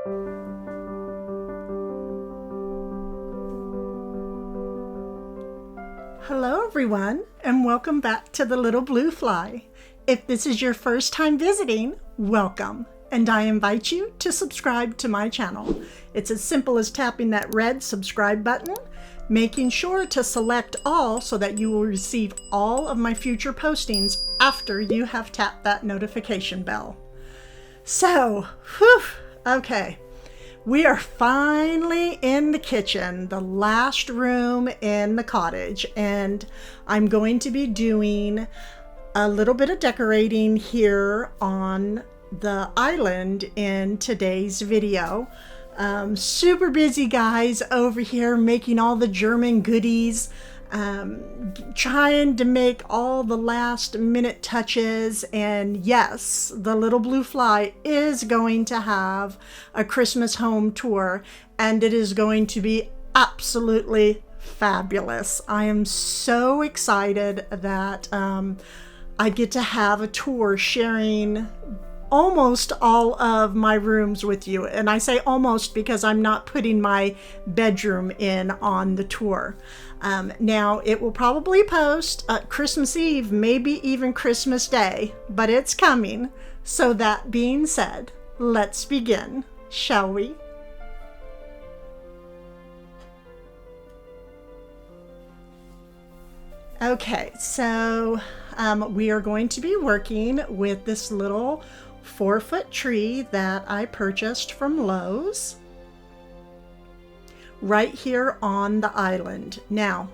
Hello everyone, and welcome back to The Little Blue Fly. If this is your first time visiting, welcome, and I invite you to subscribe to my channel. It's as simple as tapping that red subscribe button, making sure to select all so that you will receive all of my future postings after you have tapped that notification bell. So, okay. We are finally in the kitchen, the last room in the cottage, and I'm going to be doing a little bit of decorating here on the island in today's video. Super busy guys over here making all the German goodies, trying to make all the last minute touches. And yes, the Little Blue Fly is going to have a Christmas home tour, and it is going to be absolutely fabulous. I am so excited that I get to have a tour sharing almost all of my rooms with you. And I say almost because I'm not putting my bedroom in on the tour. Now, it will probably post Christmas Eve, maybe even Christmas Day, but it's coming. So that being said, let's begin, shall we? Okay, so we are going to be working with this little 4-foot tree that I purchased from Lowe's right here on the island. Now,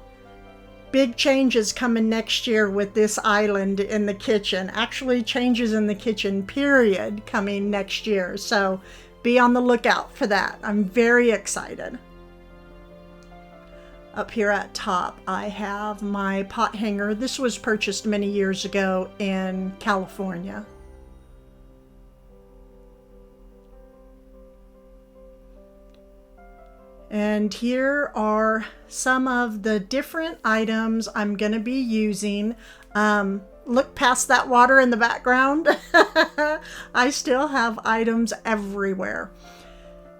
big changes coming next year with this island in the kitchen. Actually, changes in the kitchen, period, coming next year. So be on the lookout for that. I'm very excited. Up here at top, I have my pot hanger. This was purchased many years ago in California. And here are some of the different items I'm going to be using. Look past that water in the background. I still have items everywhere.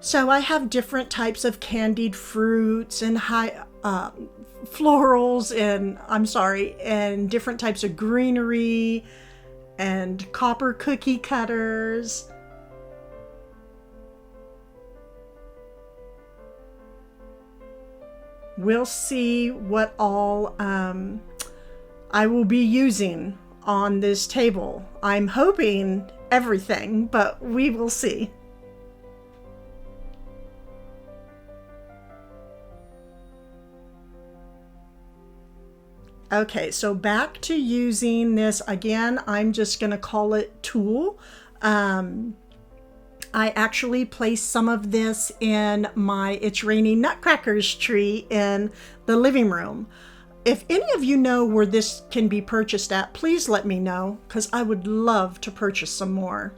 So I have different types of candied fruits and florals and different types of greenery and copper cookie cutters. We'll see what all I will be using on this table. I'm hoping everything, but we will see. Okay, so back to using this again. I'm just going to call it tulle. I actually placed some of this in my It's Raining Nutcrackers tree in the living room. If any of you know where this can be purchased at, please let me know, because I would love to purchase some more.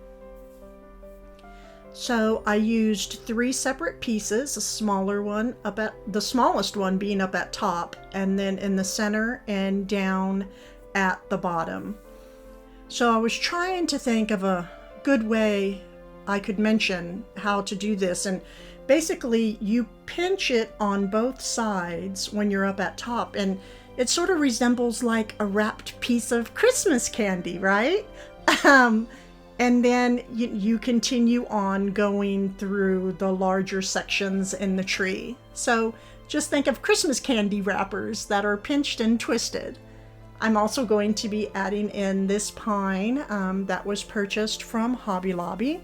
So I used 3 separate pieces, a smaller one the smallest one being up at top, and then in the center and down at the bottom. So I was trying to think of a good way I could mention how to do this, and basically you pinch it on both sides when you're up at top, and it sort of resembles like a wrapped piece of Christmas candy, right? And then you continue on going through the larger sections in the tree. So just think of Christmas candy wrappers that are pinched and twisted. I'm also going to be adding in this pine that was purchased from Hobby Lobby.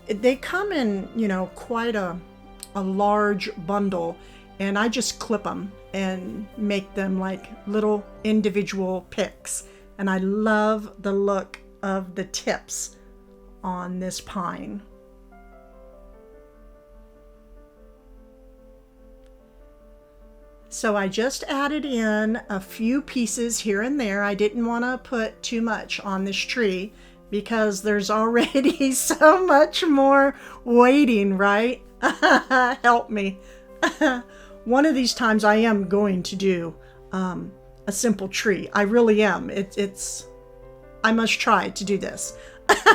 They come in, quite a large bundle, and I just clip them and make them like little individual picks. And I love the look of the tips on this pine. So I just added in a few pieces here and there. I didn't want to put too much on this tree because there's already so much more waiting, right? Help me. One of these times I am going to do a simple tree. I really am. I must try to do this.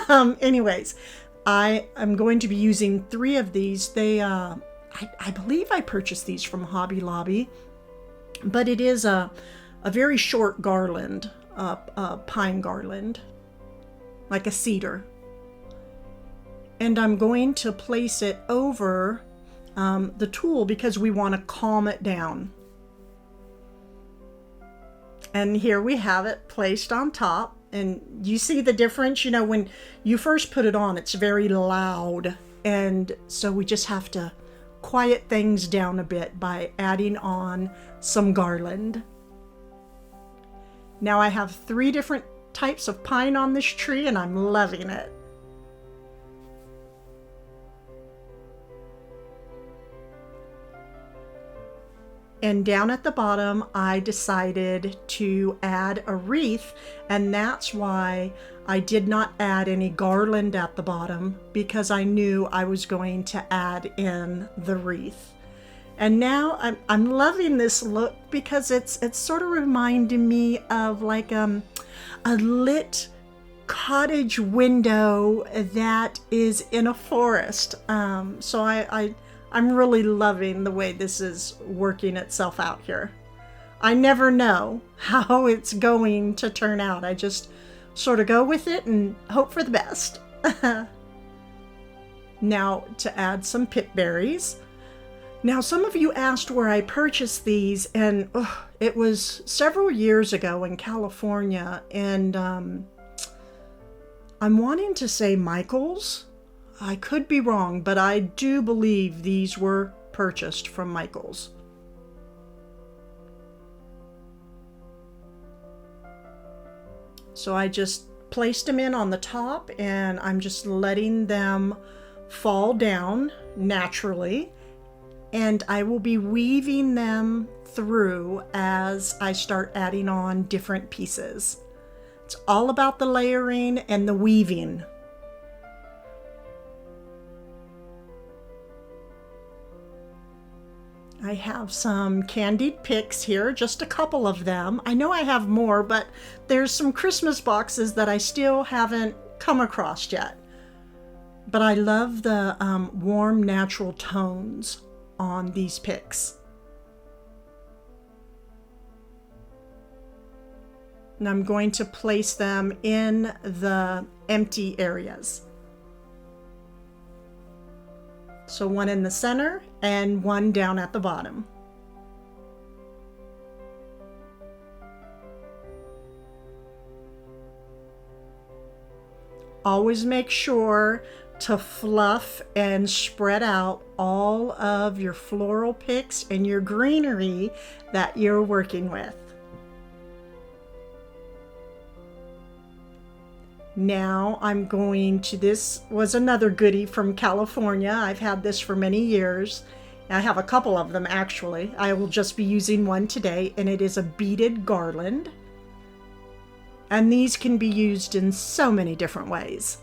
Anyways, I am going to be using 3 of these. I believe I purchased these from Hobby Lobby, but it is a very short garland, a pine garland, like a cedar. And I'm going to place it over the tulle because we want to calm it down. And here we have it placed on top. And you see the difference? You know, when you first put it on, it's very loud. And so we just have to quiet things down a bit by adding on some garland. Now I have 3 different types of pine on this tree, and I'm loving it. And down at the bottom, I decided to add a wreath, and that's why I did not add any garland at the bottom, because I knew I was going to add in the wreath. And now I'm loving this look because it's sort of reminding me of like a lit cottage window that is in a forest. So I'm really loving the way this is working itself out here. I never know how it's going to turn out. I just sort of go with it and hope for the best. Now to add some pip berries. Now some of you asked where I purchased these, and it was several years ago in California, and I'm wanting to say Michael's. I could be wrong, but I do believe these were purchased from Michael's. So I just placed them in on the top, and I'm just letting them fall down naturally. And I will be weaving them through as I start adding on different pieces. It's all about the layering and the weaving. I have some candied picks here, just a couple of them. I know I have more, but there's some Christmas boxes that I still haven't come across yet. But I love the warm natural tones on these picks. And I'm going to place them in the empty areas. So one in the center and one down at the bottom. Always make sure to fluff and spread out all of your floral picks and your greenery that you're working with. Now I'm going to, this was another goodie from California. I've had this for many years. I have a couple of them actually. I will just be using one today, and it is a beaded garland. And these can be used in so many different ways.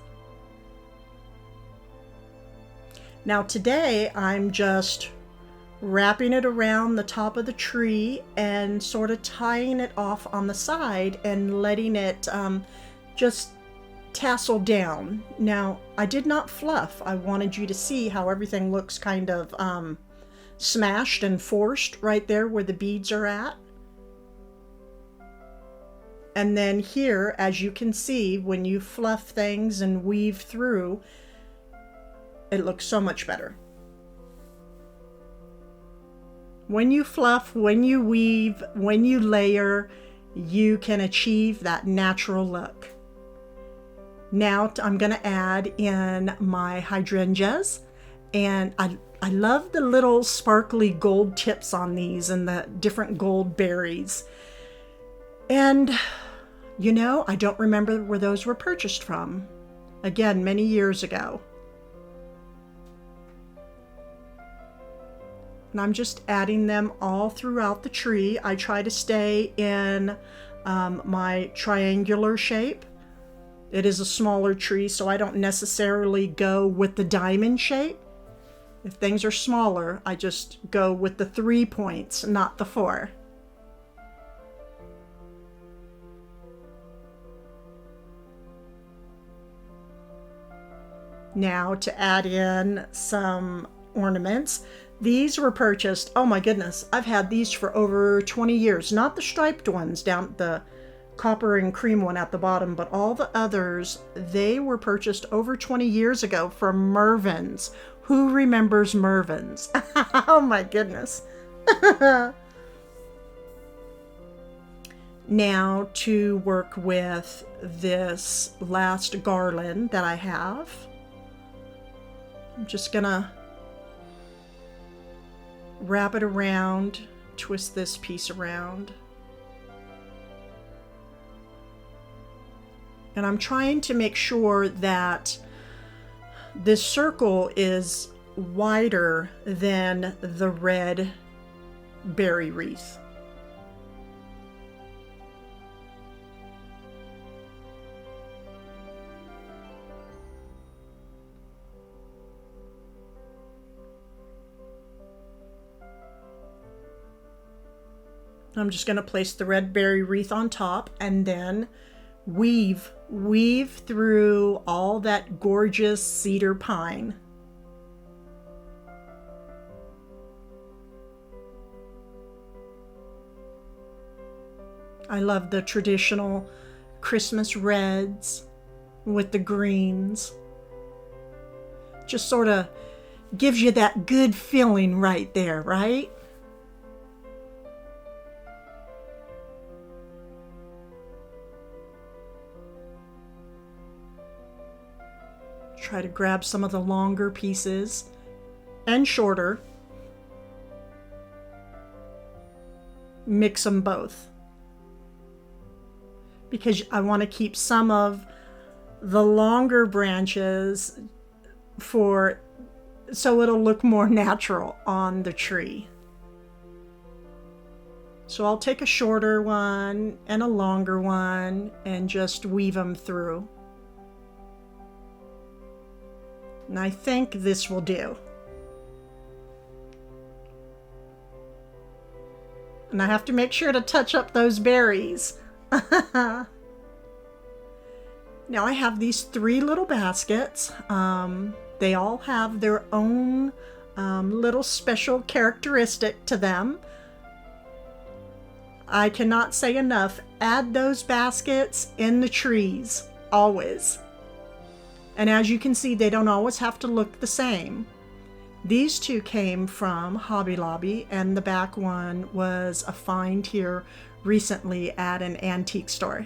Now today I'm just wrapping it around the top of the tree and sort of tying it off on the side and letting it just tassel down. Now I did not fluff. I wanted you to see how everything looks kind of smashed and forced right there where the beads are at. And then here, as you can see, when you fluff things and weave through, it looks so much better. When you fluff, when you weave, when you layer, you can achieve that natural look. Now I'm going to add in my hydrangeas, and I love the little sparkly gold tips on these and the different gold berries. And you know, I don't remember where those were purchased from. Again, many years ago. And I'm just adding them all throughout the tree. I try to stay in my triangular shape. It is a smaller tree, so I don't necessarily go with the diamond shape. If things are smaller, I just go with the 3 points, not the 4. Now to add in some ornaments. These were purchased, oh my goodness, I've had these for over 20 years. Not the striped ones down the copper and cream one at the bottom, but all the others, they were purchased over 20 years ago from Mervyn's. Who remembers Mervyn's? Oh my goodness. Now to work with this last garland that I have. I'm just gonna wrap it around, twist this piece around. And I'm trying to make sure that this circle is wider than the red berry wreath. I'm just going to place the red berry wreath on top and then weave through all that gorgeous cedar pine. I love the traditional Christmas reds with the greens. Just sort of gives you that good feeling right there, right? Try to grab some of the longer pieces and shorter. Mix them both. Because I want to keep some of the longer branches so it'll look more natural on the tree. So I'll take a shorter one and a longer one and just weave them through. And I think this will do. And I have to make sure to touch up those berries. Now I have these 3 little baskets. They all have their own little special characteristic to them. I cannot say enough. Add those baskets in the trees, always. And as you can see, they don't always have to look the same. These 2 came from Hobby Lobby, and the back one was a find here recently at an antique store.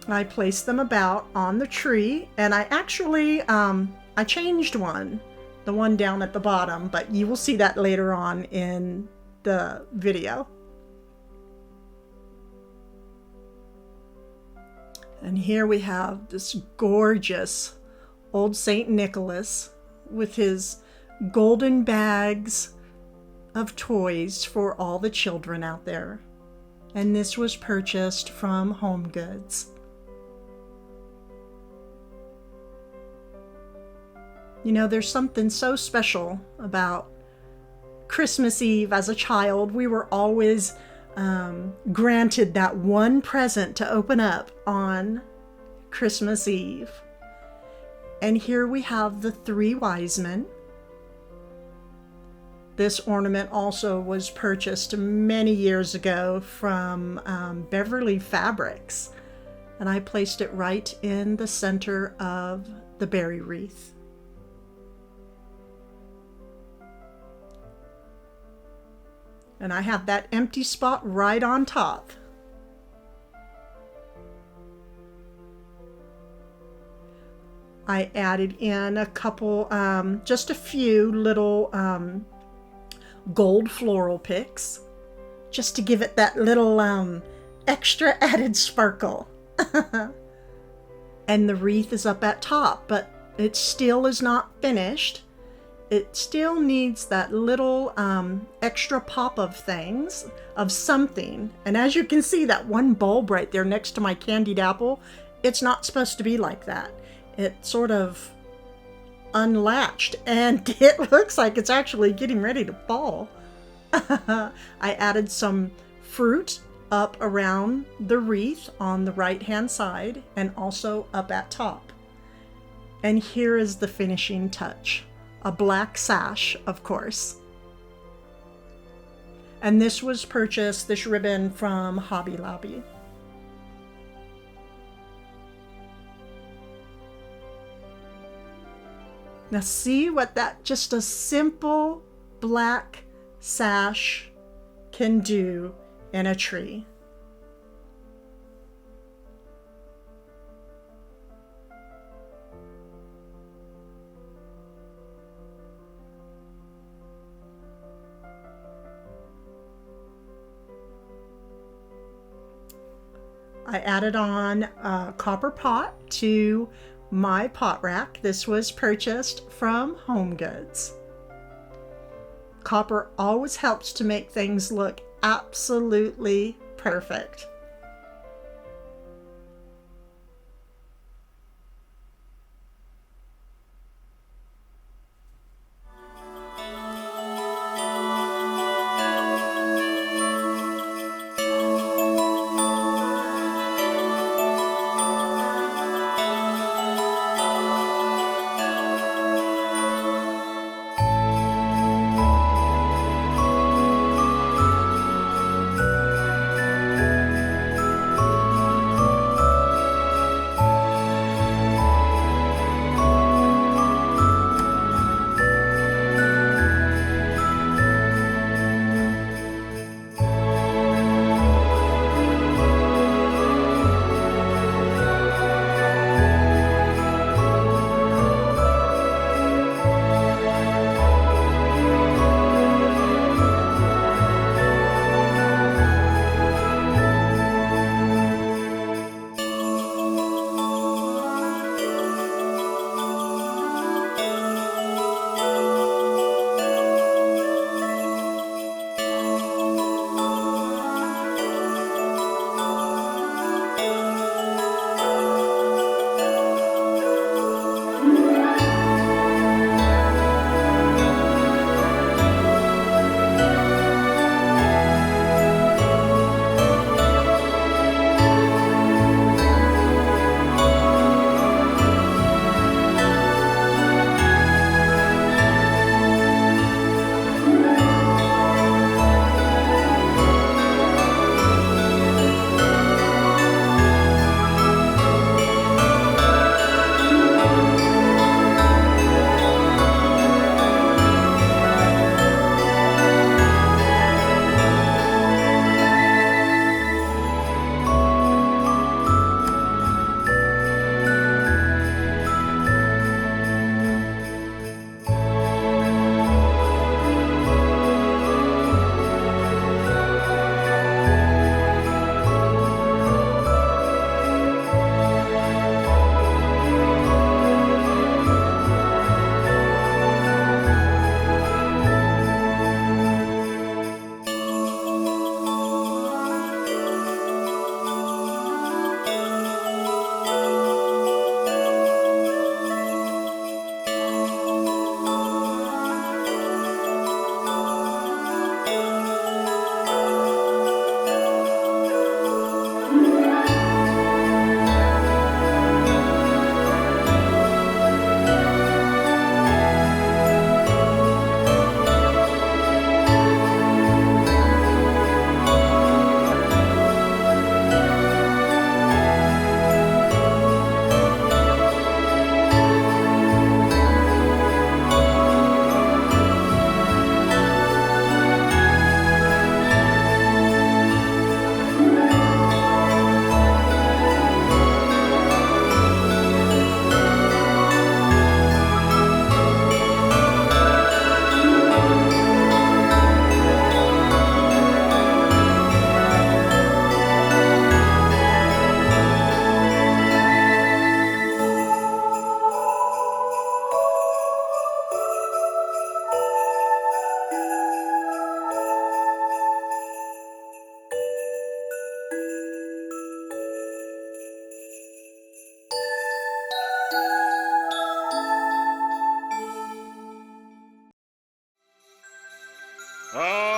I placed them about on the tree, and I actually, I changed one, the one down at the bottom, but you will see that later on in the video. And here we have this gorgeous old St. Nicholas with his golden bags of toys for all the children out there. And this was purchased from Home Goods. You know, there's something so special about Christmas Eve. As a child, we were always granted that one present to open up on Christmas Eve. And here we have the 3 wise men. This ornament also was purchased many years ago from Beverly Fabrics, and I placed it right in the center of the berry wreath. And I have that empty spot right on top. I added in a couple, just a few little gold floral picks, just to give it that little extra added sparkle. And the wreath is up at top, but it still is not finished. It still needs that little extra pop of things, of something. And as you can see, that one bulb right there next to my candied apple, it's not supposed to be like that. It sort of unlatched, and it looks like it's actually getting ready to fall. I added some fruit up around the wreath on the right hand side and also up at top. And here is the finishing touch. A black sash, of course. And this was purchased, this ribbon, from Hobby Lobby. Now see what that just a simple black sash can do in a tree. I added on a copper pot to my pot rack. This was purchased from Home Goods. Copper always helps to make things look absolutely perfect. Ah!